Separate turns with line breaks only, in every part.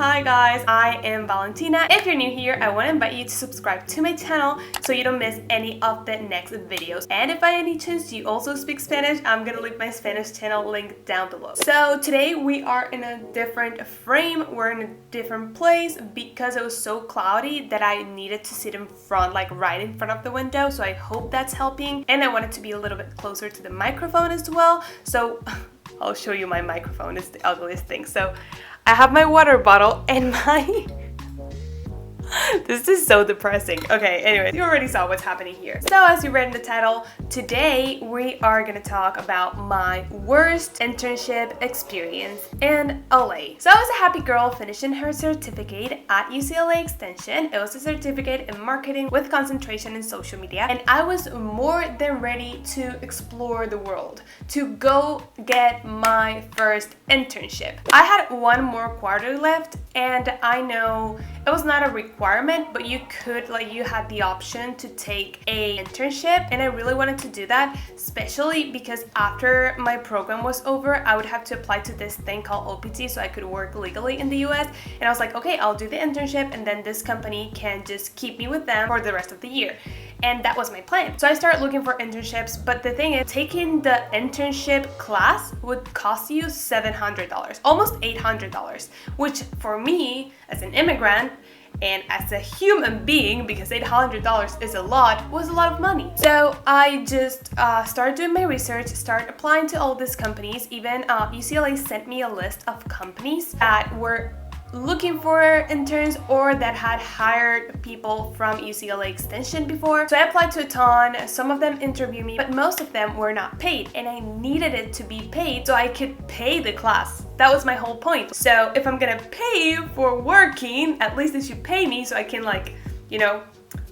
Hi guys, I am Valentina. If you're new here, I want to invite you to subscribe to my channel so you don't miss any of the next videos. And if by any chance you also speak Spanish, I'm gonna leave my Spanish channel link down below. So today we are in a different frame, we're in a different place because it was so cloudy that I needed to sit in front, like right in front of the window, so I hope that's helping. And I wanted to be a little bit closer to the microphone as well, so I'll show you my microphone. It's the ugliest thing. So I have my water bottle and my this is so depressing. Okay, anyway, you already saw what's happening here. So as you read in the title, today we are gonna talk about my worst internship experience in LA. So I was a happy girl finishing her certificate at UCLA Extension. It was a certificate in marketing with concentration in social media, and I was more than ready to explore the world, to go get my first internship. I had one more quarter left, and I know it was not a requirement, but you could, like, you had the option to take a internship, and I really wanted to do that, especially because after my program was over, I would have to apply to this thing called OPT so I could work legally in the US, and I was like, okay, I'll do the internship, and then this company can just keep me with them for the rest of the year. And that was my plan. So I started looking for internships, but the thing is, taking the internship class would cost you $700, almost $800, which for me, as an immigrant, and as a human being, because $800 is a lot, was a lot of money. So I just started doing my research, started applying to all these companies. Even UCLA sent me a list of companies that were looking for interns or that had hired people from UCLA Extension before. So I applied to a ton. Some of them interviewed me, but most of them were not paid, and I needed it to be paid so I could pay the class. That was my whole point. So if I'm gonna pay for working, at least they should pay me so I can, like, you know,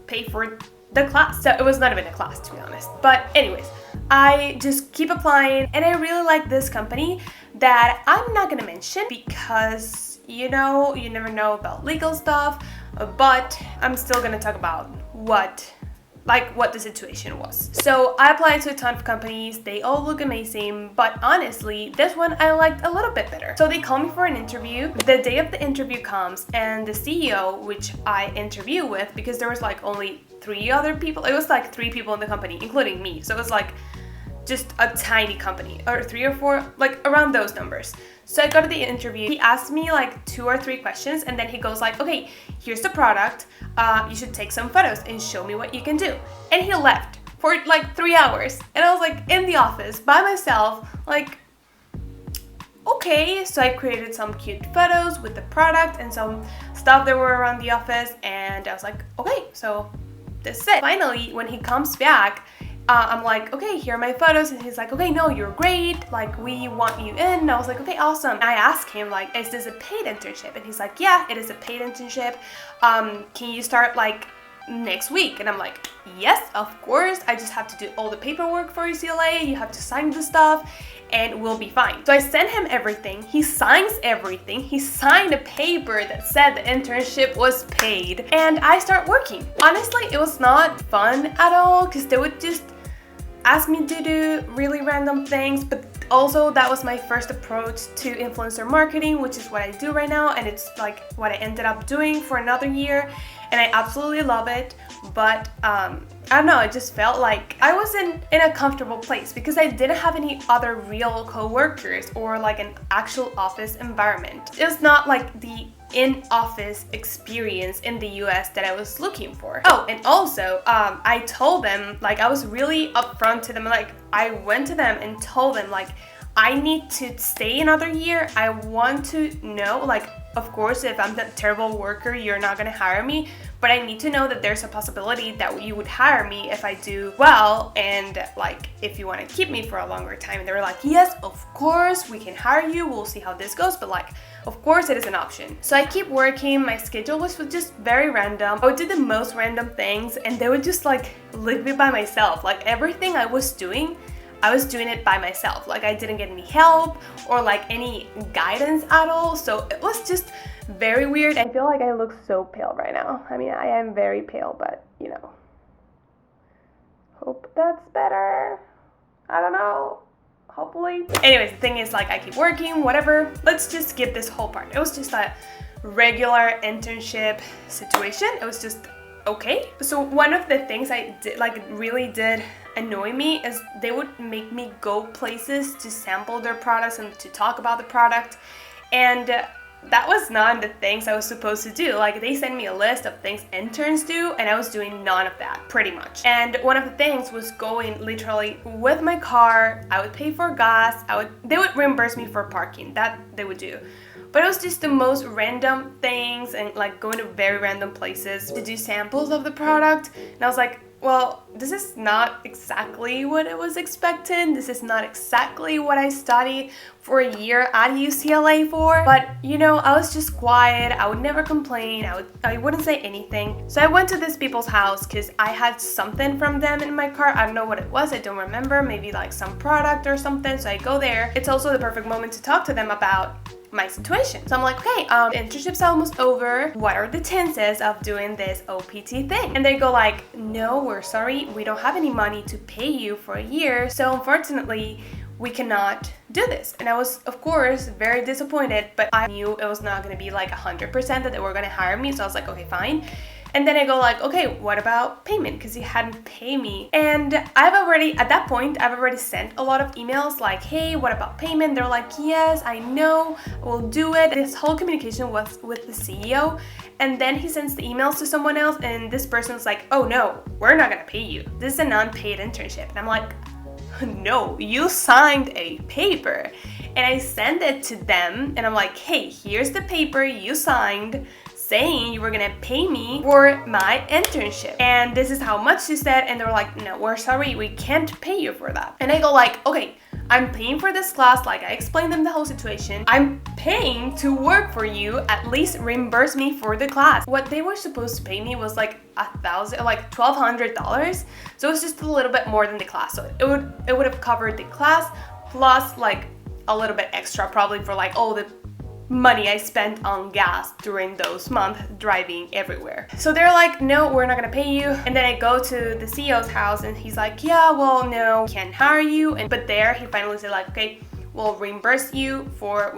pay for the class. So it was not even a class, to be honest. But anyways, I just keep applying, and I really like this company that I'm not gonna mention because, you know, you never know about legal stuff, but I'm still gonna talk about what the situation was. So I applied to a ton of companies, they all look amazing, but honestly, this one I liked a little bit better. So they called me for an interview. The day of the interview comes, and the CEO, which I interview with, because there was like only 3 other people, it was like 3 people in the company, including me. So it was like just a tiny company, or 3 or 4, like around those numbers. So I go to the interview, he asked me like 2 or 3 questions, and then he goes like, okay, here's the product, you should take some photos and show me what you can do. And he left for like 3 hours, and I was like in the office by myself, like, okay. So I created some cute photos with the product and some stuff that were around the office, and I was like, okay, so this is it. Finally, when he comes back, I'm like, okay, here are my photos, and he's like, okay, no, you're great, like, we want you in. And I was like, okay, awesome. I asked him, like, is this a paid internship? And he's like, yeah, it is a paid internship. Can you start like next week? And I'm like, yes, of course. I just have to do all the paperwork for UCLA. You have to sign the stuff, and we'll be fine. So I sent him everything. He signs everything. He signed a paper that said the internship was paid, and I start working. Honestly, it was not fun at all because they would just ask me to do really random things, but also that was my first approach to influencer marketing, which is what I do right now, and it's like what I ended up doing for another year, and I absolutely love it. But I don't know, it just felt like I wasn't in a comfortable place because I didn't have any other real co-workers or like an actual office environment. It was not like the in-office experience in the US that I was looking for. Oh, and also, I told them, like, I was really upfront to them. Like, I went to them and told them, like, I need to stay another year. I want to know, like, of course, if I'm a terrible worker, you're not gonna hire me, but I need to know that there's a possibility that you would hire me if I do well, and like, if you want to keep me for a longer time. And they were like, yes, of course, we can hire you, we'll see how this goes, but like, of course it is an option. So I keep working. My schedule was just very random. I would do the most random things, and they would just like leave me by myself. Like, everything I was doing it by myself. Like, I didn't get any help or like any guidance at all. So it was just very weird. I feel like I look so pale right now. I mean, I am very pale, but you know, hope that's better. I don't know. hopefully. Anyways, the thing is, like, I keep working, whatever. Let's just skip this whole part. It was just a regular internship situation. It was just okay. So one of the things I did, like really did annoy me, is they would make me go places to sample their products and to talk about the product, and that was not the things I was supposed to do. Like, they sent me a list of things interns do, and I was doing none of that, pretty much. And one of the things was going literally with my car. I would pay for gas. They would reimburse me for parking. That they would do. But it was just the most random things, and like going to very random places to do samples of the product. And I was like, well, this is not exactly what I was expecting. This is not exactly what I studied for a year at UCLA for. But you know, I was just quiet. I would never complain. I wouldn't say anything. So I went to this people's house because I had something from them in my car. I don't know what it was. I don't remember. Maybe like some product or something. So I go there. It's also the perfect moment to talk to them about my situation. So I'm like, okay, internship's almost over. What are the chances of doing this OPT thing? And they go like, no, we're sorry, we don't have any money to pay you for a year, so unfortunately we cannot do this. And I was, of course, very disappointed, but I knew it was not going to be like 100% that they were going to hire me, so I was like, okay, fine. And then I go like, okay, what about payment? Because he hadn't paid me. And at that point, I've already sent a lot of emails like, hey, what about payment? They're like, yes, I know, we'll do it. This whole communication was with the CEO. And then he sends the emails to someone else, and this person's like, oh no, we're not gonna pay you. This is an unpaid internship. And I'm like, no, you signed a paper. And I send it to them, and I'm like, hey, here's the paper you signed saying you were gonna pay me for my internship, and this is how much you said. And they were like, no, we're sorry, we can't pay you for that. And I go like, okay, I'm paying for this class, like I explained them the whole situation. I'm paying to work for you, at least reimburse me for the class. What they were supposed to pay me was like $1,200, so it was just a little bit more than the class. So it would have covered the class plus like a little bit extra, probably for like all the money I spent on gas during those months driving everywhere. So they're like, no, we're not gonna pay you. And then I go to the CEO's house, and he's like, yeah, well, no, can't hire you. But there he finally said like, okay, we'll reimburse you for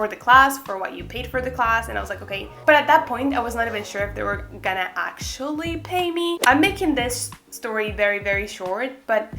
the class, for what you paid for the class. And I was like, okay. But at that point, I was not even sure if they were gonna actually pay me. I'm making this story very, very short, but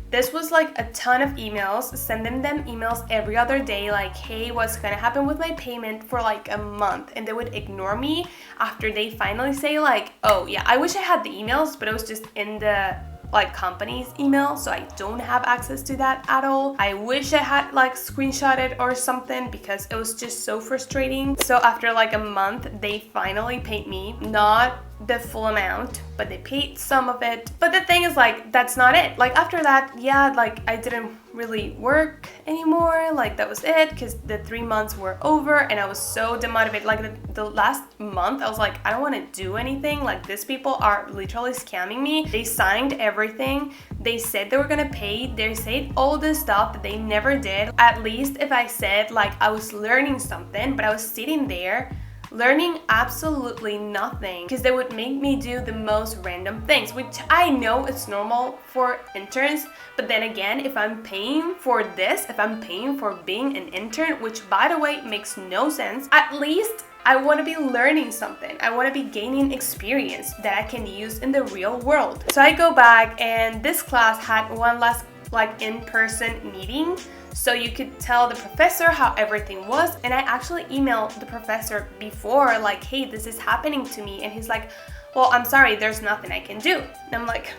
this was like a ton of emails, sending them emails every other day like, hey, what's gonna happen with my payment, for like a month. And they would ignore me after they finally say like, oh yeah, I wish I had the emails, but it was just in the like company's email, so I don't have access to that at all. I wish I had like screenshotted or something, because it was just so frustrating. So after like a month, they finally paid me, not the full amount, but they paid some of it. But the thing is, like, that's not it. Like after that, yeah, like I didn't really work anymore. Like that was it, because the 3 months were over and I was so demotivated. Like the last month, I was like, I don't want to do anything. Like these people are literally scamming me. They signed everything. They said they were gonna pay. They said all this stuff that they never did. At least if I said like I was learning something, but I was sitting there learning absolutely nothing, because they would make me do the most random things, which I know it's normal for interns. But then again, if I'm paying for this, if I'm paying for being an intern, which by the way makes no sense, at least I want to be learning something. I want to be gaining experience that I can use in the real world. So I go back, and this class had one last like in-person meeting, so you could tell the professor how everything was. And I actually emailed the professor before like, hey, this is happening to me. And he's like, well, I'm sorry, there's nothing I can do. And I'm like,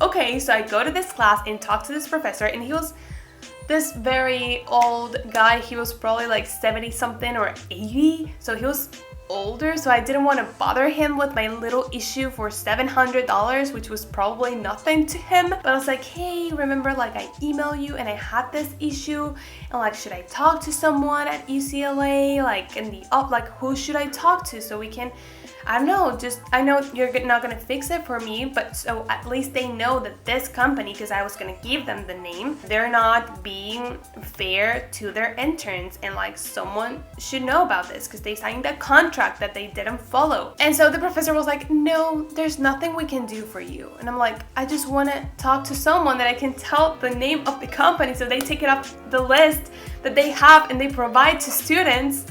okay. So I go to this class and talk to this professor, and he was this very old guy. He was probably like 70 something or 80, so he was older. So I didn't want to bother him with my little issue for $700, which was probably nothing to him. But I was like, hey, remember, like I emailed you and I had this issue, and like, should I talk to someone at UCLA, like in the like who should I talk to so we can, I don't know, just, I know you're not gonna fix it for me, but so at least they know that this company, because I was gonna give them the name, they're not being fair to their interns, and like someone should know about this because they signed a contract that they didn't follow. And so the professor was like, no, there's nothing we can do for you. And I'm like, I just want to talk to someone that I can tell the name of the company so they take it off the list that they have and they provide to students,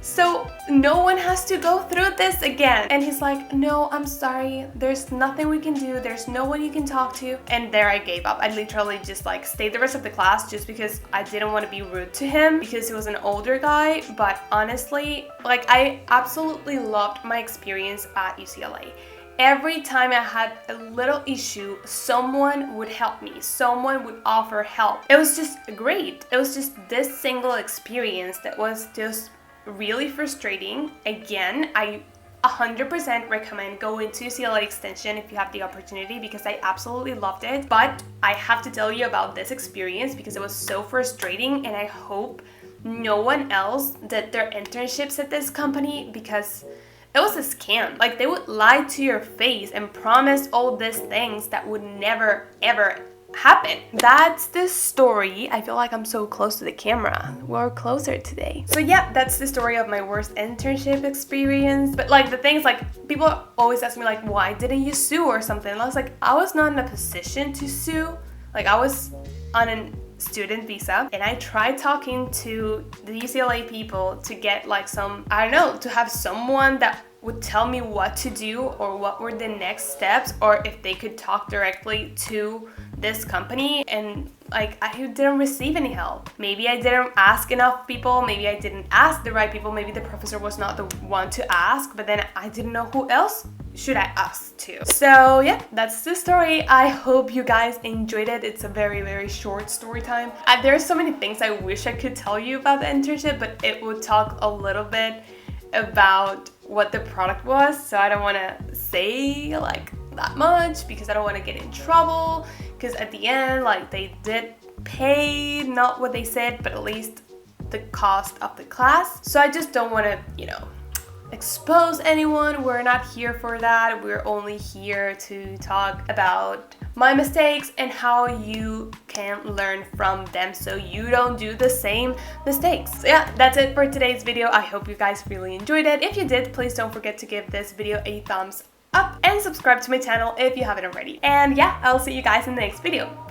so no one has to go through this again. And he's like, no, I'm sorry, there's nothing we can do, there's no one you can talk to. And there I gave up. I literally just like stayed the rest of the class just because I didn't want to be rude to him because he was an older guy. But honestly, like, I absolutely loved my experience at UCLA. Every time I had a little issue, someone would help me. Someone would offer help. It was just great. It was just this single experience that was just really frustrating. Again, I 100% recommend going to UCLA Extension if you have the opportunity because I absolutely loved it. But I have to tell you about this experience because it was so frustrating, and I hope no one else did their internships at this company because it was a scam. Like, they would lie to your face and promise all these things that would never ever happen. That's the story. I feel like I'm so close to the camera. We're closer today. So yeah, that's the story of my worst internship experience. But like, the things, like, people always ask me like, why didn't you sue or something? And I was like, I was not in a position to sue. Like, I was on a student visa, and I tried talking to the UCLA people to get like some, I don't know, to have someone that would tell me what to do or what were the next steps, or if they could talk directly to this company, and like, I didn't receive any help. Maybe I didn't ask enough people, maybe I didn't ask the right people, maybe the professor was not the one to ask, but then I didn't know who else should I ask to. So yeah, that's the story. I hope you guys enjoyed it. It's a very, very short story time. There are so many things I wish I could tell you about the internship, but it would talk a little bit about what the product was, so I don't want to say like that much because I don't want to get in trouble, because at the end, like, they did pay not what they said, but at least the cost of the class. So I just don't want to, you know, expose anyone. We're not here for that. We're only here to talk about my mistakes and how you can learn from them so you don't do the same mistakes. So yeah, that's it for today's video. I hope you guys really enjoyed it. If you did, please don't forget to give this video a thumbs up and subscribe to my channel if you haven't already. And yeah, I'll see you guys in the next video.